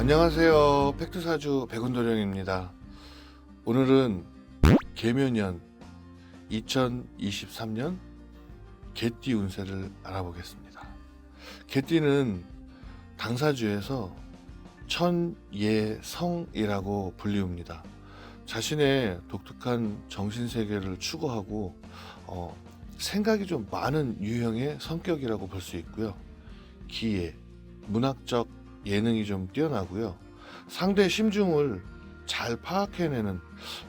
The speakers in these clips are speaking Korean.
안녕하세요. 팩트사주 백운도령입니다. 오늘은 개묘년 2023년 개띠 운세를 알아보겠습니다. 개띠는 당사주에서 천예성이라고 불리웁니다. 자신의 독특한 정신세계를 추구하고 생각이 좀 많은 유형의 성격이라고 볼 수 있고요. 기예, 문학적 예능이 좀 뛰어나고요. 상대의 심중을 잘 파악해내는,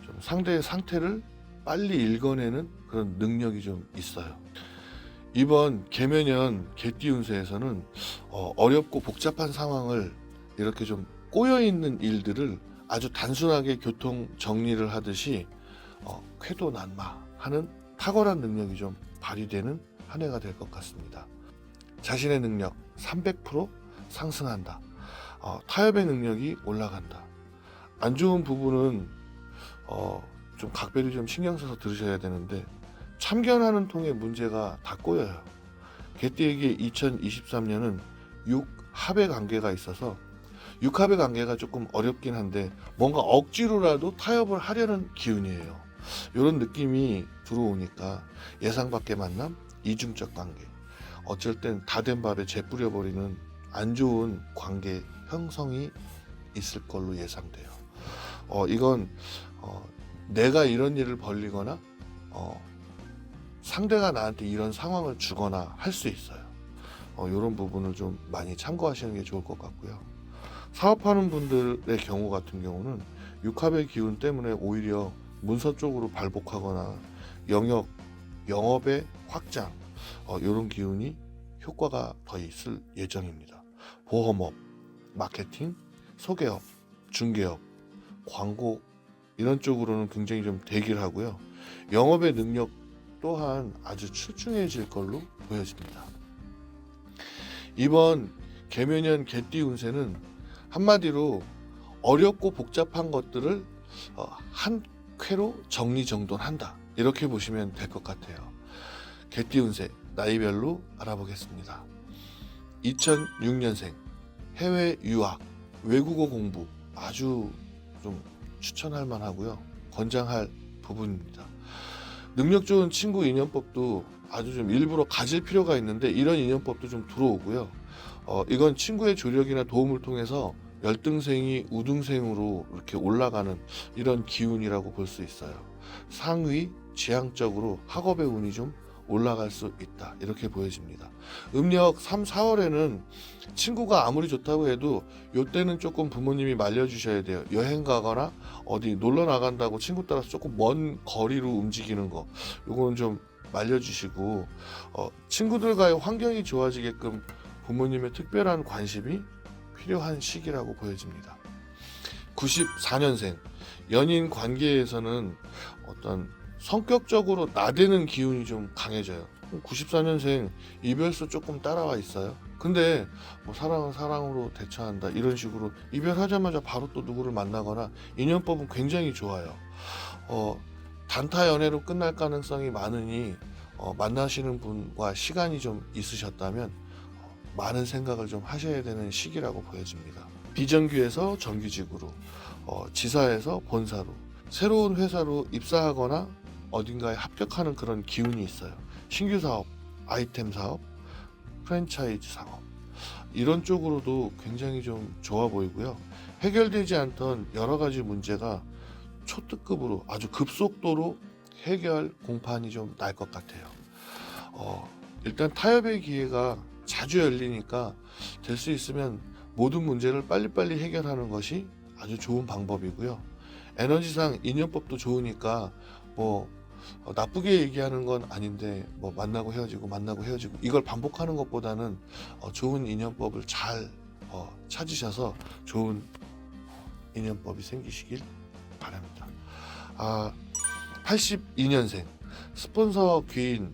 좀 상대의 상태를 빨리 읽어내는 그런 능력이 좀 있어요. 이번 개묘년 개띠 운세에서는 어렵고 복잡한 상황을 이렇게 좀 꼬여있는 일들을 아주 단순하게 교통 정리를 하듯이 쾌도난마하는 탁월한 능력이 좀 발휘되는 한 해가 될 것 같습니다. 자신의 능력 300% 상승한다. 타협의 능력이 올라간다. 안 좋은 부분은 좀 각별히 좀 신경 써서 들으셔야 되는데, 참견하는 통에 문제가 다 꼬여요. 개띠에게 2023년은 육합의 관계가 있어서 육합의 관계가 조금 어렵긴 한데 뭔가 억지로라도 타협을 하려는 기운이에요. 이런 느낌이 들어오니까 예상 밖의 만남, 이중적 관계, 어쩔 땐 다 된 밥에 재 뿌려버리는 안 좋은 관계 형성이 있을 걸로 예상돼요. 이건 내가 이런 일을 벌리거나 상대가 나한테 이런 상황을 주거나 할 수 있어요. 이런 부분을 좀 많이 참고하시는 게 좋을 것 같고요. 사업하는 분들의 경우 같은 경우는 육합의 기운 때문에 오히려 문서 쪽으로 발복하거나 영업의 확장, 이런 기운이 효과가 더 있을 예정입니다. 보험업, 마케팅, 소개업, 중개업, 광고 이런 쪽으로는 굉장히 좀 대기를 하고요. 영업의 능력 또한 아주 출중해질 걸로 보여집니다. 이번 개묘년 개띠 운세는 한마디로 어렵고 복잡한 것들을 한 쾌로 정리정돈한다, 이렇게 보시면 될 것 같아요. 개띠 운세 나이별로 알아보겠습니다. 2006년생 해외 유학, 외국어 공부 아주 좀 추천할 만하고요. 권장할 부분입니다. 능력 좋은 친구 인연법도 아주 좀 일부러 가질 필요가 있는데 이런 인연법도 좀 들어오고요. 이건 친구의 조력이나 도움을 통해서 열등생이 우등생으로 이렇게 올라가는 이런 기운이라고 볼 수 있어요. 상위 지향적으로 학업의 운이 좀 올라갈 수 있다, 이렇게 보여집니다. 음력 3, 4월에는 친구가 아무리 좋다고 해도 이때는 조금 부모님이 말려주셔야 돼요. 여행 가거나 어디 놀러 나간다고 친구 따라서 조금 먼 거리로 움직이는 거, 요거는 좀 말려주시고, 친구들과의 환경이 좋아지게끔 부모님의 특별한 관심이 필요한 시기라고 보여집니다. 94년생 연인 관계에서는 어떤 성격적으로 나대는 기운이 좀 강해져요. 94년생 이별수 조금 따라와 있어요. 근데 뭐 사랑은 사랑으로 대처한다, 이런 식으로 이별하자마자 바로 또 누구를 만나거나 인연법은 굉장히 좋아요. 단타 연애로 끝날 가능성이 많으니 만나시는 분과 시간이 좀 있으셨다면 많은 생각을 좀 하셔야 되는 시기라고 보여집니다. 비정규에서 정규직으로, 지사에서 본사로, 새로운 회사로 입사하거나 어딘가에 합격하는 그런 기운이 있어요. 신규 사업, 아이템 사업, 프랜차이즈 사업, 이런 쪽으로도 굉장히 좀 좋아 보이고요. 해결되지 않던 여러 가지 문제가 초특급으로 아주 급속도로 해결 공판이 좀 날 것 같아요. 일단 타협의 기회가 자주 열리니까 될 수 있으면 모든 문제를 빨리빨리 해결하는 것이 아주 좋은 방법이고요. 에너지상 인연법도 좋으니까 나쁘게 얘기하는 건 아닌데 만나고 헤어지고 만나고 헤어지고 이걸 반복하는 것보다는 좋은 인연법을 잘 찾으셔서 좋은 인연법이 생기시길 바랍니다. 82년생 스폰서 귀인,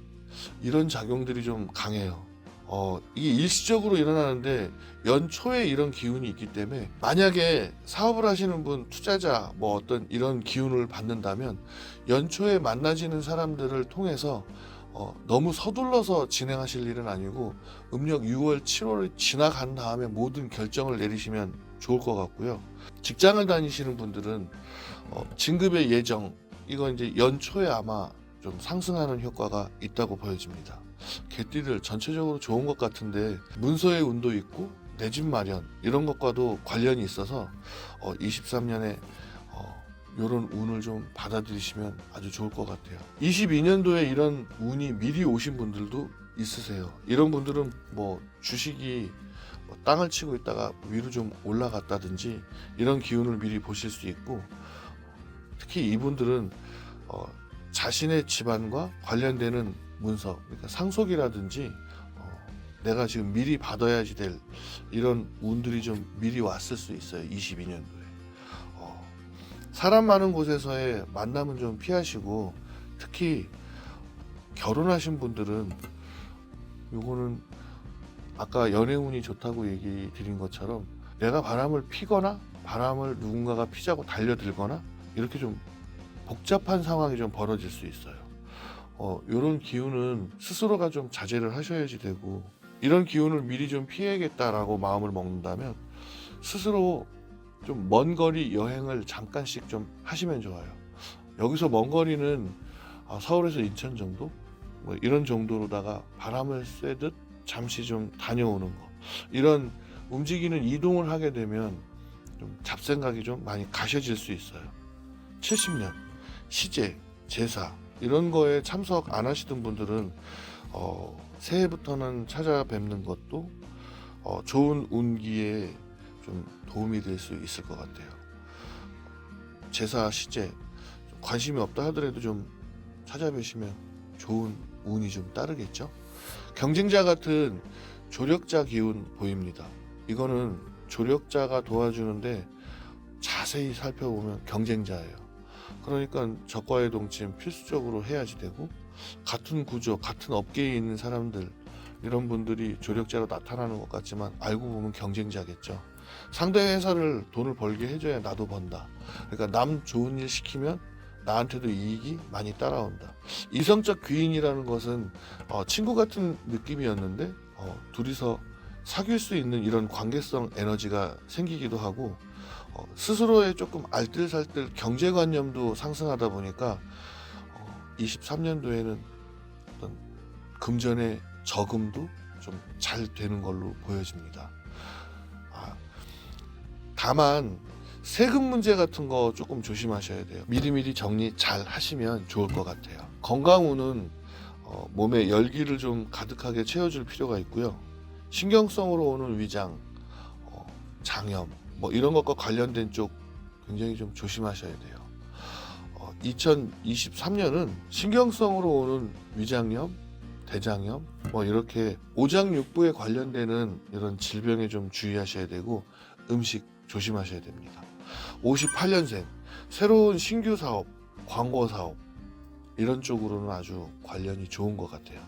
이런 작용들이 좀 강해요. 이게 일시적으로 일어나는데 연초에 이런 기운이 있기 때문에, 만약에 사업을 하시는 분, 투자자 어떤 이런 기운을 받는다면 연초에 만나지는 사람들을 통해서 너무 서둘러서 진행하실 일은 아니고 음력 6월, 7월이 지나간 다음에 모든 결정을 내리시면 좋을 것 같고요. 직장을 다니시는 분들은 진급의 예정, 이건 이제 연초에 아마 좀 상승하는 효과가 있다고 보여집니다. 개띠들 전체적으로 좋은 것 같은데 문서의 운도 있고 내 집 마련 이런 것과도 관련이 있어서 23년에 이런 운을 좀 받아들이시면 아주 좋을 것 같아요. 22년도에 이런 운이 미리 오신 분들도 있으세요. 이런 분들은 뭐 주식이 땅을 치고 있다가 위로 좀 올라갔다든지 이런 기운을 미리 보실 수 있고, 특히 이분들은 자신의 집안과 관련되는 문서, 그러니까 상속이라든지 내가 지금 미리 받아야지 될 이런 운들이 좀 미리 왔을 수 있어요. 22년도에 사람 많은 곳에서의 만남은 좀 피하시고, 특히 결혼하신 분들은 요거는 아까 연애운이 좋다고 얘기 드린 것처럼 내가 바람을 피거나 바람을 누군가가 피자고 달려들거나 이렇게 좀 복잡한 상황이 좀 벌어질 수 있어요. 이런 기운은 스스로가 좀 자제를 하셔야지 되고, 이런 기운을 미리 좀 피해야겠다라고 마음을 먹는다면 스스로 좀 먼 거리 여행을 잠깐씩 좀 하시면 좋아요. 여기서 먼 거리는 서울에서 인천 정도? 뭐 이런 정도로다가 바람을 쐬듯 잠시 좀 다녀오는 거, 이런 움직이는 이동을 하게 되면 좀 잡생각이 좀 많이 가셔질 수 있어요. 70년 시제, 제사 이런 거에 참석 안 하시던 분들은 새해부터는 찾아뵙는 것도 좋은 운기에 좀 도움이 될 수 있을 것 같아요. 제사, 시제 관심이 없다 하더라도 좀 찾아뵈시면 좋은 운이 좀 따르겠죠. 경쟁자 같은 조력자 기운 보입니다. 이거는 조력자가 도와주는데 자세히 살펴보면 경쟁자예요. 그러니까 적과의 동침 필수적으로 해야지 되고, 같은 구조, 같은 업계에 있는 사람들, 이런 분들이 조력자로 나타나는 것 같지만 알고 보면 경쟁자겠죠. 상대 회사를 돈을 벌게 해줘야 나도 번다. 그러니까 남 좋은 일 시키면 나한테도 이익이 많이 따라온다. 이성적 귀인이라는 것은 친구 같은 느낌이었는데 둘이서 사귈 수 있는 이런 관계성 에너지가 생기기도 하고, 스스로의 조금 알뜰살뜰 경제관념도 상승하다 보니까 23년도에는 어떤 금전의 저금도 좀 잘 되는 걸로 보여집니다. 다만 세금 문제 같은 거 조금 조심하셔야 돼요. 미리미리 정리 잘 하시면 좋을 것 같아요. 건강운은 몸에 열기를 좀 가득하게 채워줄 필요가 있고요. 신경성으로 오는 위장, 장염 뭐 이런 것과 관련된 쪽 굉장히 좀 조심하셔야 돼요. 2023년은 신경성으로 오는 위장염, 대장염 뭐 이렇게 오장육부에 관련되는 이런 질병에 좀 주의하셔야 되고, 음식 조심하셔야 됩니다. 58년생 새로운 신규 사업, 광고 사업 이런 쪽으로는 아주 관련이 좋은 것 같아요.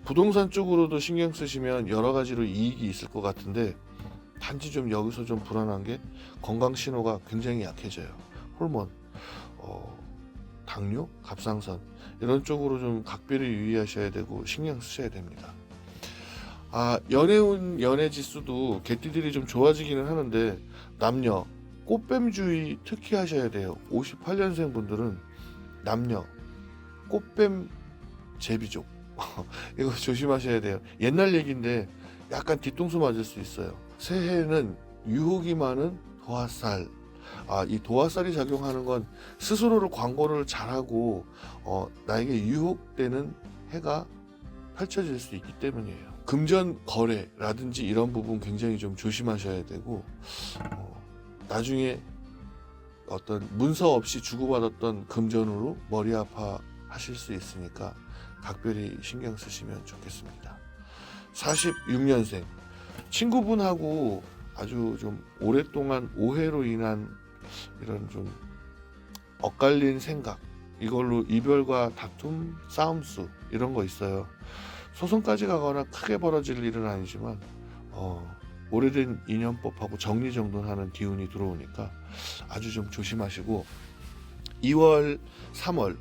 부동산 쪽으로도 신경 쓰시면 여러 가지로 이익이 있을 것 같은데, 단지 좀 여기서 좀 불안한 게 건강 신호가 굉장히 약해져요. 호르몬, 당뇨, 갑상선 이런 쪽으로 좀 각별히 유의하셔야 되고 신경 쓰셔야 됩니다. 연애운, 연애지수도 개띠들이 좀 좋아지기는 하는데 남녀 꽃뱀주의 특히 하셔야 돼요. 58년생 분들은 남녀 꽃뱀 제비족 이거 조심하셔야 돼요. 옛날 얘기인데 약간 뒤통수 맞을 수 있어요. 새해는 유혹이 많은 도화살. 이 도화살이 작용하는 건 스스로를 광고를 잘하고 나에게 유혹되는 해가 펼쳐질 수 있기 때문이에요. 금전 거래라든지 이런 부분 굉장히 좀 조심하셔야 되고, 나중에 어떤 문서 없이 주고받았던 금전으로 머리 아파 하실 수 있으니까 각별히 신경 쓰시면 좋겠습니다. 46년생 친구분하고 아주 좀 오랫동안 오해로 인한 이런 좀 엇갈린 생각, 이걸로 이별과 다툼, 싸움수 이런 거 있어요. 소송까지 가거나 크게 벌어질 일은 아니지만 오래된 인연법하고 정리정돈하는 기운이 들어오니까 아주 좀 조심하시고, 2월, 3월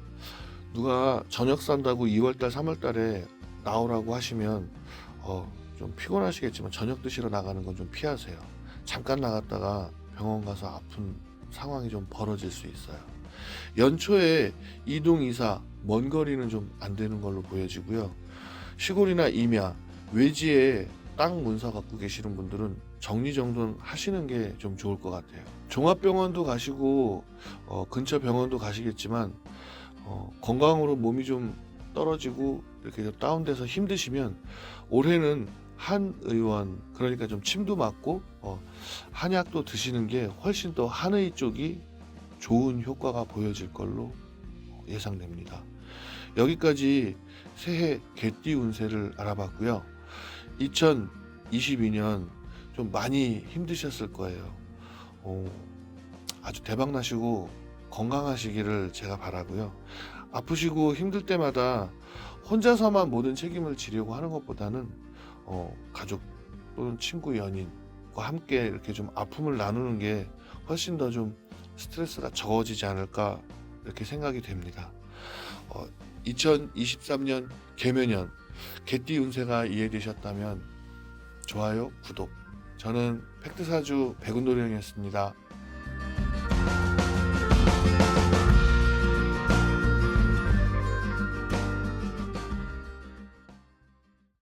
누가 저녁 산다고 2월달, 3월달에 나오라고 하시면 좀 피곤하시겠지만 저녁 드시러 나가는 건 좀 피하세요. 잠깐 나갔다가 병원 가서 아픈 상황이 좀 벌어질 수 있어요. 연초에 이동 이사 먼 거리는 좀 안 되는 걸로 보여지고요. 시골이나 임야, 외지에 땅 문서 갖고 계시는 분들은 정리정돈 하시는 게 좀 좋을 것 같아요. 종합병원도 가시고 근처 병원도 가시겠지만 건강으로 몸이 좀 떨어지고 이렇게 좀 다운돼서 힘드시면 올해는 한의원, 그러니까 좀 침도 맞고 한약도 드시는 게 훨씬 더 한의 쪽이 좋은 효과가 보여질 걸로 예상됩니다. 여기까지 새해 개띠 운세를 알아봤고요. 2022년 좀 많이 힘드셨을 거예요. 아주 대박 나시고 건강하시기를 제가 바라고요. 아프시고 힘들 때마다 혼자서만 모든 책임을 지려고 하는 것보다는 가족 또는 친구, 연인과 함께 이렇게 좀 아픔을 나누는 게 훨씬 더 좀 스트레스가 적어지지 않을까 이렇게 생각이 됩니다. 2023년 개묘년 개띠 운세가 이해되셨다면 좋아요, 구독. 저는 팩트사주 백운도령이었습니다.